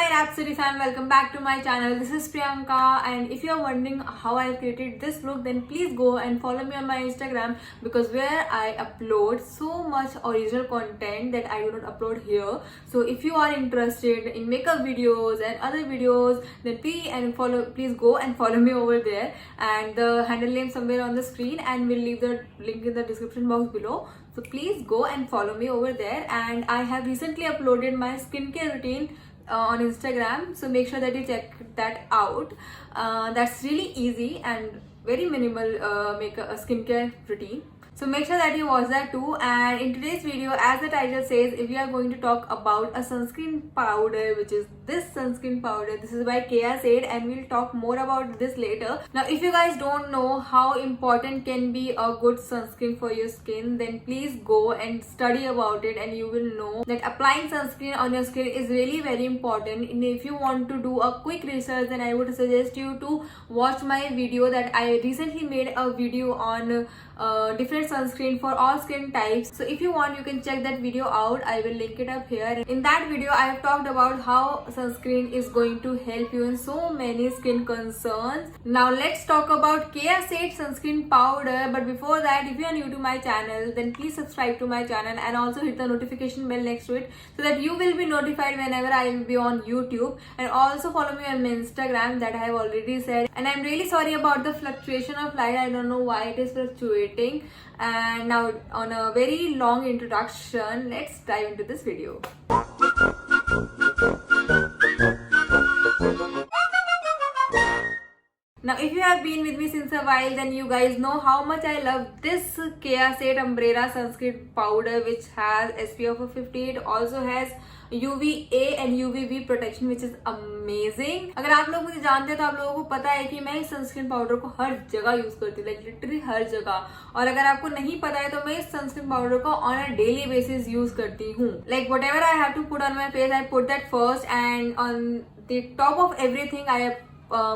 Rhapsody fan, welcome back to my channel. This is Priyanka, and if you are wondering how I created this look, then please go and follow me on my Instagram, because where I upload so much original content that I do not upload here. So if you are interested in makeup videos and other videos, then please go and follow me over there, and the handle name somewhere on the screen, and we'll leave the link in the description box below. So please go and follow me over there. And I have recently uploaded my skincare routine on Instagram, so make sure that you check that out. That's really easy and very minimal makeup skincare routine. So make sure that you watch that too. And in today's video, as the title says, if we are going to talk about a sunscreen powder, which is this sunscreen powder. This is by Keasaid, and we'll talk more about this later. Now, if you guys don't know how important can be a good sunscreen for your skin, then please go and study about it, and you will know that applying sunscreen on your skin is really very important. And if you want to do a quick research, then I would suggest you to watch my video that I recently made a video on different sunscreen for all skin types. So if you want, you can check that video out. I will link it up here. In that video, I have talked about how sunscreen is going to help you in so many skin concerns. Now let's talk about Keasaid sunscreen powder. But before that, if you are new to my channel, then please subscribe to my channel and also hit the notification bell next to it, so that you will be notified whenever I will be on YouTube. And also follow me on my Instagram, that I have already said. And I'm really sorry about the fluctuation of light. I don't know why it is fluctuating. And now, on a very long introduction, let's dive into this video. Now, if you have been with me since a while, then you guys know how much I love this Keasaid Umbrella sunscreen powder, which has SPF of 50. It also has UVA and UVB protection, which is amazing. अगर आप लोग मुझे जानते हैं तो आप लोगों को पता है कि मैं इस सनस्क्रीन पाउडर को हर जगह यूज करती हूँ, लाइक लिटरली हर जगह. और अगर आपको नहीं पता है तो मैं इस सनस्क्रीन पाउडर को on a daily basis use करती हूँ. Like whatever I have to put on my face, I put that first, and on the top of everything I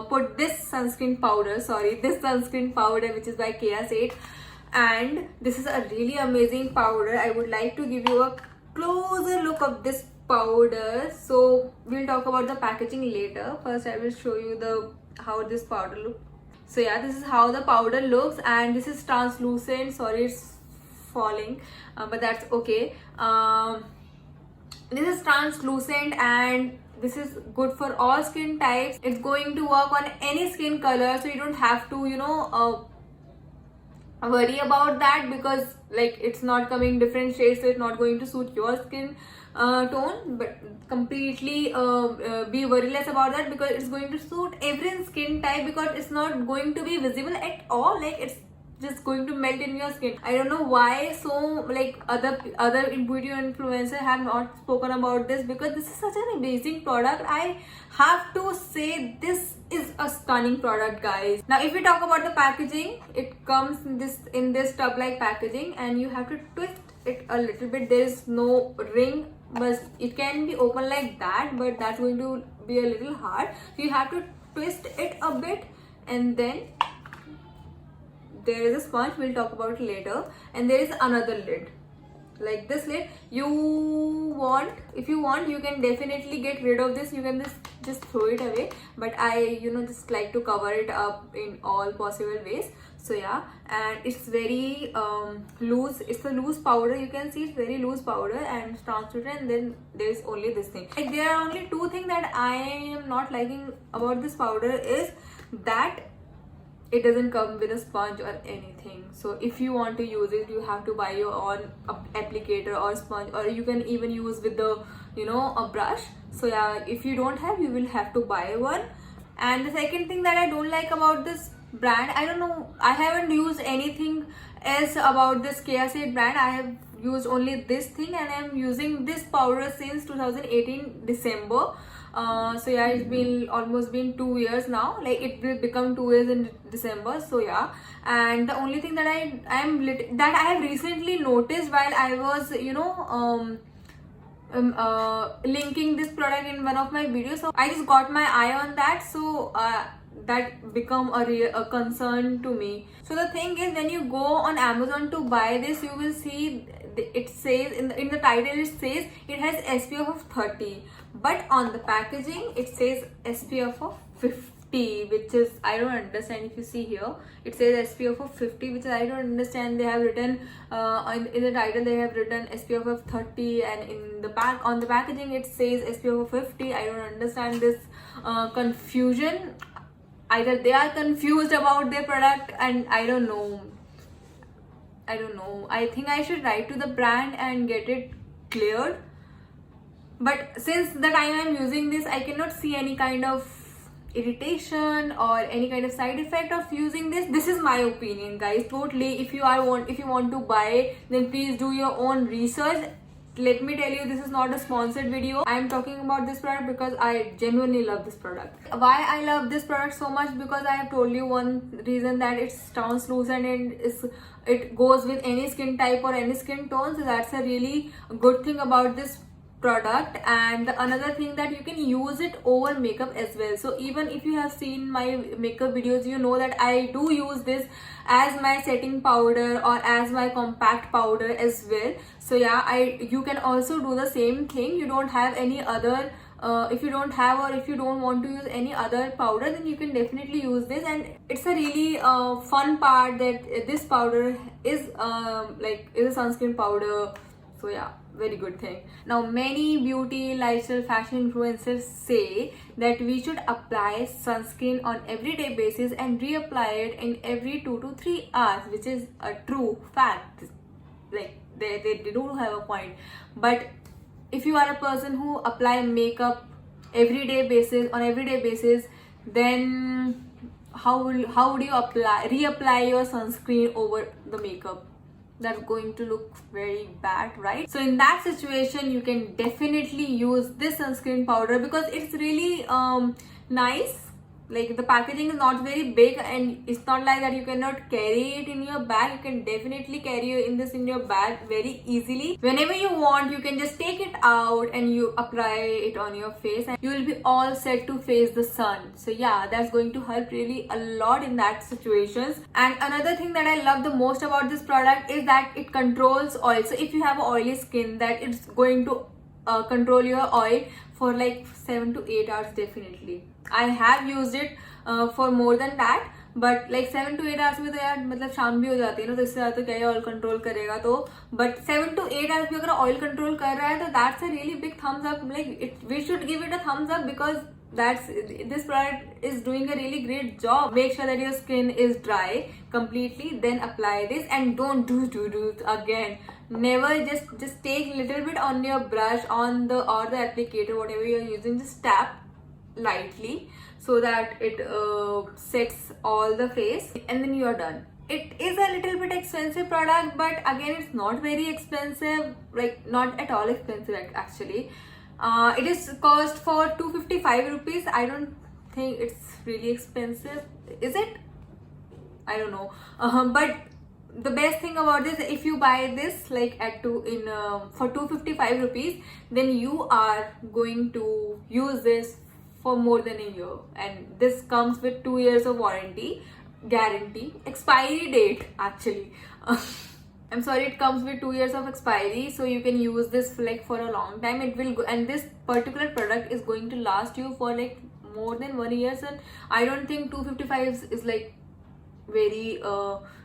put this sunscreen powder, which is by Keasaid. And this is a really amazing powder. I would like to give you a closer look of this powder. So we'll talk about the packaging later. First I will show you how this powder looks. So yeah, this is how the powder looks, and this is translucent. Sorry, it's falling, but that's okay. This is translucent, and this is good for all skin types. It's going to work on any skin color, so you don't have to worry about that, because like it's not coming different shades, so it's not going to suit your skin tone. But completely be worryless about that, because it's going to suit every skin type, because it's not going to be visible at all. Like it's just going to melt in your skin. I don't know why other beauty influencers have not spoken about this, because this is such an amazing product. I have to say, this is a stunning product, guys. Now if we talk about the packaging, it comes in this tub like packaging, and you have to twist it a little bit. There is no ring, but it can be open like that, but that's going to be a little hard. So you have to twist it a bit, and then there is a sponge. We'll talk about it later. And there is another lid, like this lid. If you want, you can definitely get rid of this. You can just throw it away, but I just like to cover it up in all possible ways. So yeah, and it's very loose. It's a loose powder. You can see it's very loose powder, and it's translucent. And then there's only this thing. Like, there are only two things that I am not liking about this powder, is that it doesn't come with a sponge or anything. So if you want to use it, you have to buy your own applicator or sponge, or you can even use with the a brush. So yeah, if you don't have, you will have to buy one. And the second thing that I don't like about this brand, I don't know, I haven't used anything else about this Keasaid brand. I have used only this thing, and I'm using this powder since 2018 December. So yeah, it's almost been 2 years now. Like, it will become 2 years in December. So yeah, and the only thing that I have recently noticed while I was linking this product in one of my videos, so I just got my eye on that. So that become a concern to me. So the thing is, when you go on Amazon to buy this, you will see it says in the title, it says it has SPF of 30, but on the packaging it says SPF of 50, which is, I don't understand. If you see here, it says SPF of 50, which I don't understand. They have written in the title, they have written SPF of 30, and in the back, on the packaging, it says SPF of 50. I don't understand this confusion. Either they are confused about their product, and I don't know. I think I should write to the brand and get it cleared. But since the time I'm using this, I cannot see any kind of irritation or any kind of side effect of using this. This is my opinion, guys. Totally, if you want to buy it, then please do your own research. Let me tell you, this is not a sponsored video. I am talking about this product because I genuinely love this product. Why I love this product so much? Because I have told you one reason, that it's translucent and it goes with any skin type or any skin tone. So that's a really good thing about this product. And another thing, that you can use it over makeup as well. So even if you have seen my makeup videos, you know that I do use this as my setting powder or as my compact powder as well. So yeah, you can also do the same thing. You don't have any other if you don't have, or if you don't want to use any other powder, then you can definitely use this. And it's a really fun part that this powder is is a sunscreen powder. So yeah, very good thing. Now, many beauty, lifestyle, fashion influencers say that we should apply sunscreen on everyday basis and reapply it in every 2 to 3 hours, which is a true fact. Like they do have a point. But if you are a person who apply makeup on everyday basis, then how would you reapply your sunscreen over the makeup? That's going to look very bad, right? So in that situation, you can definitely use this sunscreen powder because it's really nice. Like, the packaging is not very big, and it's not like that you cannot carry it in your bag. You can definitely carry this in your bag very easily. Whenever you want, you can just take it out and you apply it on your face, and you will be all set to face the sun. So yeah, that's going to help really a lot in that situations. And another thing that I love the most about this product is that it controls oil. So if you have oily skin, that it's going to control your oil for like 7 to 8 hours definitely. I have used it for more than that, but like 7 to 8 hours में तो यार मतलब शाम भी हो जाती है ना, तो इससे ज़्यादा तो क्या ही ऑयल कंट्रोल करेगा. तो but 7 to 8 hours भी अगर ऑयल कंट्रोल कर रहा है, तो that's a really big thumbs up. Like, we should give it a thumbs up because this product is doing a really great job. Make sure that your skin is dry completely, then apply this, and don't do again. Never just take little bit on your brush, or the applicator, whatever you're using, just tap lightly so that it sets all the face, and then you are done. It is a little bit expensive product, but again, it's not very expensive, like not at all expensive actually. It is cost for 255 rupees. I don't think it's really expensive, is it? I don't know. But the best thing about this, if you buy this like for 255 rupees, then you are going to use this for more than a year, and this comes with 2 years of warranty, guarantee, expiry date actually. I'm sorry, it comes with 2 years of expiry, so you can use this for a long time. It will go, and this particular product is going to last you for like more than 1 year. And I don't think 255 is like very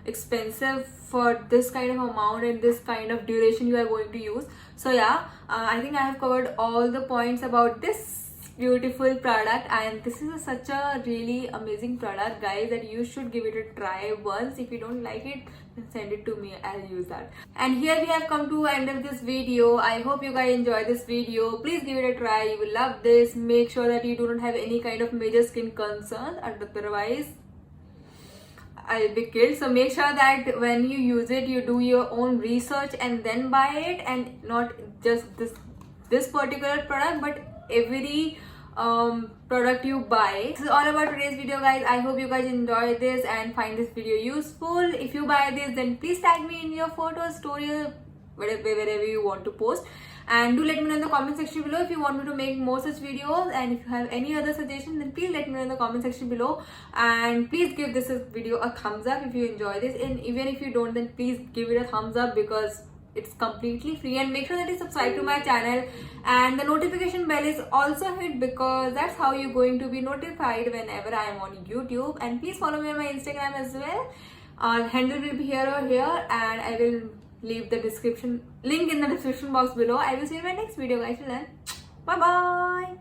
expensive for this kind of amount and this kind of duration you are going to use. So yeah, I think I have covered all the points about this beautiful product, and this is such a really amazing product, guys, that you should give it a try once. If you don't like it, then send it to me, I'll use that. And here we have come to end of this video. I hope you guys enjoyed this video. Please give it a try, you will love this. Make sure that you do not have any kind of major skin concerns, otherwise I'll be killed. So make sure that when you use it, you do your own research and then buy it, and not just this particular product, but every product you buy. This is all about today's video, guys. I hope you guys enjoyed this and find this video useful. If you buy this, then please tag me in your photo, story, wherever you want to post. And do let me know in the comment section below if you want me to make more such videos. And if you have any other suggestions, then please let me know in the comment section below. And please give this video a thumbs up if you enjoy this. And even if you don't, then please give it a thumbs up, because it's completely free. And make sure that you subscribe to my channel, and the notification bell is also hit, because that's how you're going to be notified whenever I am on YouTube. And please follow me on my Instagram as well. Our handle will be here or here, and I will leave the link in the description box below. I will see you in my next video, guys. Till then, bye bye.